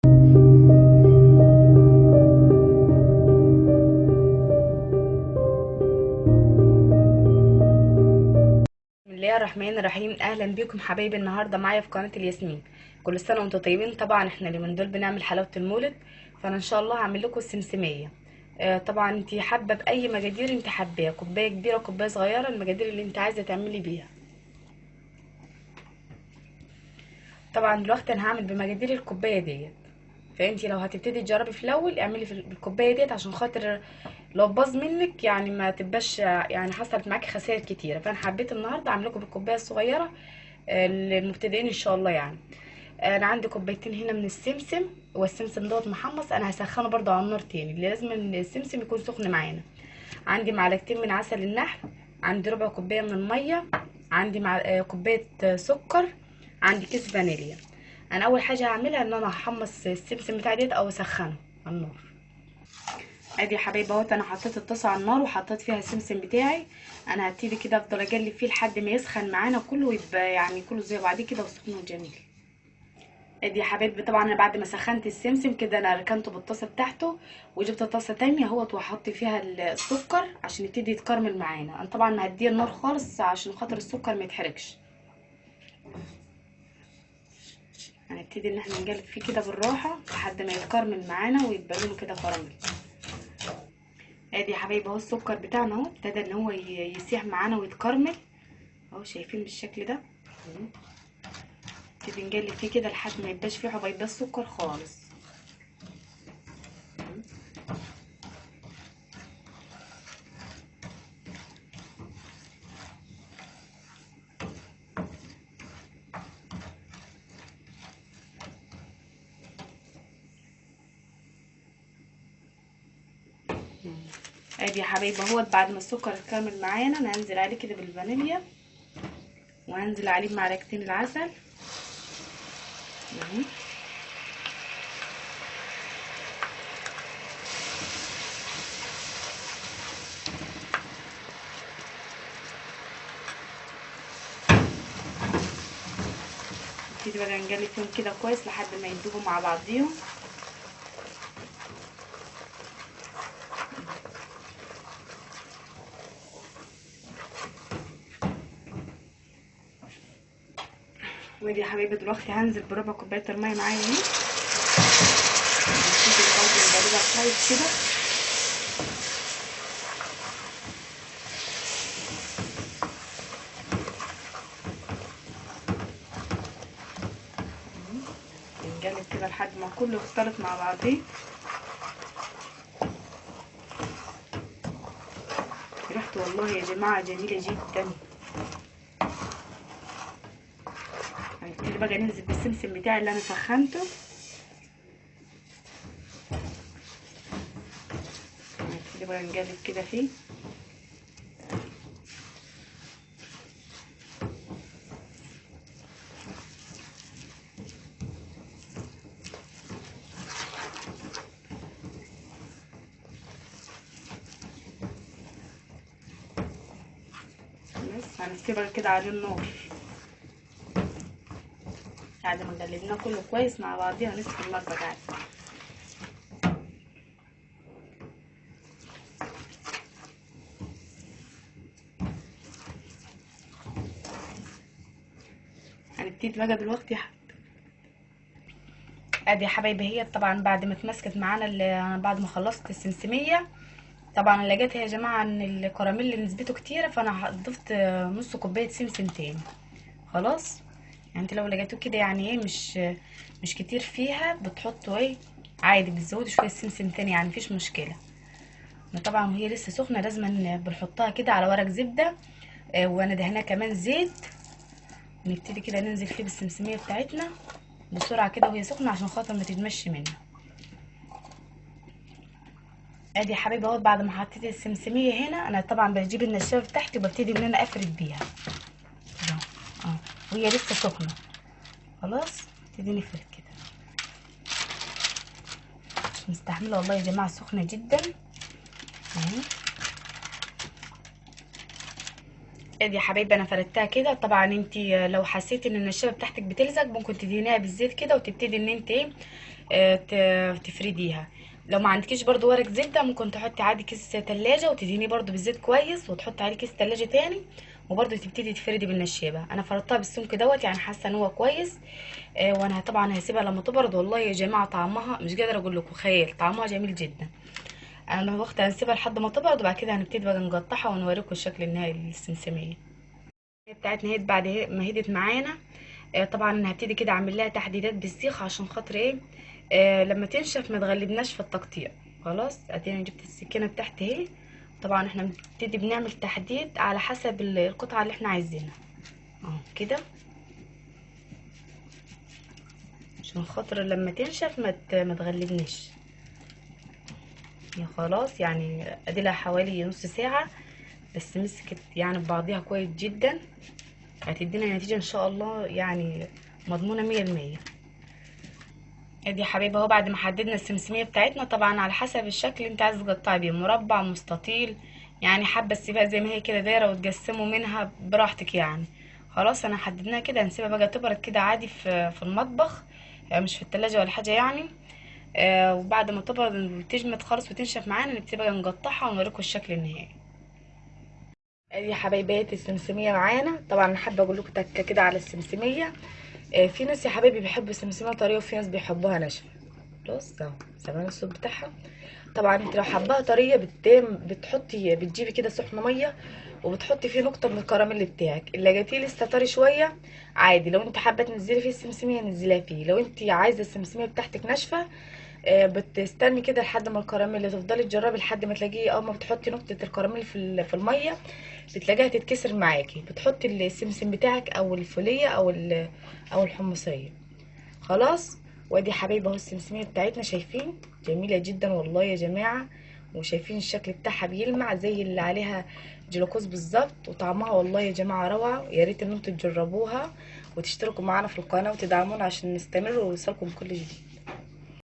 بسم الله الرحمن الرحيم. اهلا بيكم حبايبي، النهارده معايا في قناه الياسمين. كل سنه وانتم طيبين. طبعا احنا اليومين دول بنعمل حلاوه المولد، فانا ان شاء الله هعمل لكم السمسميه. طبعا انت حابه باي مقادير انت حباها، كوبايه كبيره كوبايه صغيره، المقادير اللي انت عايزه تعملي بيها. طبعا دلوقتي انا هعمل بمقادير الكوبايه ديت، فانت لو هتبتدي تجربي في الاول اعملي بالكوبايه ديت، عشان خاطر لو باظ منك يعني ما تبقاش يعني حصلت معاكي خسائر كتيره. فانا حبيت النهارده اعمل لكم بالكوبايه الصغيره للمبتدئين ان شاء الله يعني. انا عندي كوبايتين هنا من السمسم، والسمسم دوت محمص، انا هسخنه برضو على النار تاني، اللي لازم السمسم يكون سخن معانا. عندي معلقتين من عسل النحل، عندي ربع كوبايه من الميه، عندي كوبايه سكر، عندي كيس فانيليا. انا اول حاجه هعملها ان انا هحمص السمسم بتاعي ديت او اسخنه على النار. ادي يا حبايبي اهوت، انا حطيت الطاسه على النار وحطيت فيها السمسم بتاعي. انا هبتدي كده افضل اقلب فيه لحد ما يسخن معانا كله، ويبقى يعني كله زي بعضيه كده وسخن وجميل. ادي يا حبايبي، طبعا انا بعد ما سخنت السمسم كده انا ركنته بالطاسه بتاعته، وجبت طاسه تانية اهوت وهحط فيها السكر عشان يبتدي يتكرمل معانا. انا طبعا مهديه النار خالص عشان خاطر السكر ما يتحرقش. هنبتدي ان احنا نقلب فيه كده بالراحه لحد ما يتكرمل معانا ويبقى لونه كده كراميل. ادي يا حبايبي اهو السكر بتاعنا اهو ابتدى ان هو يسيح معانا ويتكرمل اهو، شايفين بالشكل ده. نبتدي نقلب فيه كده لحد ما يبقاش فيه حبيبات سكر خالص. ادي يا حبايبي اهوت بعد ما السكر اتكرمل معانا، انا هنزل عليه كده بالفانيليا، وهنزل عليه بمعلقتين العسل اهو. نبتدي بقى نقلب فيهم كده كويس لحد ما يدوبوا مع بعضيهم. وادي يا حبايبي دلوقتي هنزل بربع كوبايه الميه معايا اهي، نبتدي برضه نقلبها كويس كده. نقلب كده لحد ما كله يختلط مع بعضيه. ريحته والله يا جماعه جميله جدا. هنبتدي بقى ننزل بالسمسم بتاعي اللي انا سخنته. هنبتدي بقى نقلب كده فيه. بس هنسيبها كده على النار بعد ما قلبناه كله كويس مع بعضيها، هنسيب النار بتاعتنا. هنبتدي بقى دلوقتي ادي يا حبايبي هي طبعا بعد ما اتمسكت معانا بعد ما خلصت السمسميه، طبعا لقيت يا جماعه ان الكراميل نسبته كتيره، فانا ضفت نص كوبايه سمسم تاني. خلاص، يعني انت لو لقيتوه كده يعني ايه مش كتير فيها، بتحطوا ايه عادي، بتزودوا شويه سمسم تاني يعني مفيش مشكله. طبعا وهي لسه سخنه لازم بنحطها كده على ورق زبده، وانا دهناها كمان زيت. نبتدي كده ننزل فيه بالسمسميه بتاعتنا بسرعه كده وهي سخنه عشان خاطر ما تتمشي منها. ادي يا حبايبي اهوت بعد ما حطيت السمسميه هنا، انا طبعا بجيب النشافه بتاعتي وببتدي ان انا افرد بيها كده اه، وهي لسه سخنه. خلاص نبتدي نفرد كده، مش مستحمله والله يا جماعه، سخنه جدا اهي. ادي يا حبايبي انا فردتها كده. طبعا انت لو حسيتي ان النشافه بتاعتك بتلزق ممكن تدهنيها بالزيت كده، وتبتدي ان انت ايه تفرديها. لو ما عندكيش برضو ورق زبده ممكن تحطي عادي كيس تلاجة وتدهنيه برضو بالزيت كويس، وتحطي عليه كيس تلاجة تاني، وبرضو تبتدي تفردي بالنشابه. انا فردتها بالسمك دوت، يعني حاسه ان هو كويس. وانا طبعا هسيبها لما تبرد. والله يا جماعه طعمها مش قادره اقول لكم، خيال طعمها جميل جدا. انا وقت هنسيبها لحد ما تبرد، وبعد كده هنبتدي بقى نقطعها ونوريكم الشكل النهائي للسمسميه بتاعتنا. هي بعد ما هدت معانا، طبعا هبتدي كده اعمل لها تحديدات بالسيخ عشان خاطر ايه، لما تنشف ما تغلبناش في التقطيع. خلاص ادينا جبت السكينه بتاعتي اهي. طبعا احنا بنبتدي بنعمل تحديد على حسب القطعه اللي احنا عايزينها اهو كده، عشان خاطر لما تنشف ما تغلبنيش. يا خلاص يعني ادي لها حوالي نص ساعه، بس مسكت يعني ببعضيها كويس جدا. هتدينا نتيجه ان شاء الله يعني مضمونه 100%. ادي يا حبايبي اهو بعد ما حددنا السمسميه بتاعتنا، طبعا على حسب الشكل اللي انت عايزه تقطعي بيه، مربع مستطيل، يعني حابه تسيبها زي ما هي كده دايره وتقسموا منها براحتك يعني. خلاص انا حددناها كده، هنسيبها بقى تبرد كده عادي في المطبخ، مش في التلاجة ولا حاجه يعني. وبعد ما تبرد وتجمد خالص وتنشف معانا، نبتدي بقى نقطعها ونوريكم الشكل النهائي. ادي يا حبايبات السمسميه معانا. طبعا انا حابه اقول لكم تكه كده على السمسميه. في ناس يا حبايبي بيحبوا السمسميه طريه، وفي ناس بيحبوها ناشفه. بص اهو سامعين الصوت بتاعها. طبعا انت لو حباها طريه بتجيبي كده سخن ميه، وبتحطي فيه نقطه من الكراميل بتاعك. اللي لقيتيه لسه طري شويه عادي، لو انت حابه تنزلي فيه السمسميه نزليها فيه. لو انت عايزه السمسميه بتاعتك ناشفه، بتستني كده لحد ما الكراميل، تفضلي تجربي لحد ما تلاقيه اول ما بتحطي نقطه الكراميل في الميه بتلاقيها تتكسر معاكي، بتحطي السمسم بتاعك او الفوليه او الحمصيه. خلاص. وادي حبايبي اهو السمسميه بتاعتنا، شايفين جميله جدا والله يا جماعه، وشايفين الشكل بتاعها بيلمع زي اللي عليها جلوكوز بالظبط، وطعمها والله يا جماعه روعه. يا ريت ان انتوا تجربوها وتشتركوا معانا في القناه وتدعمونا عشان نستمر ويوصلكم كل جديد.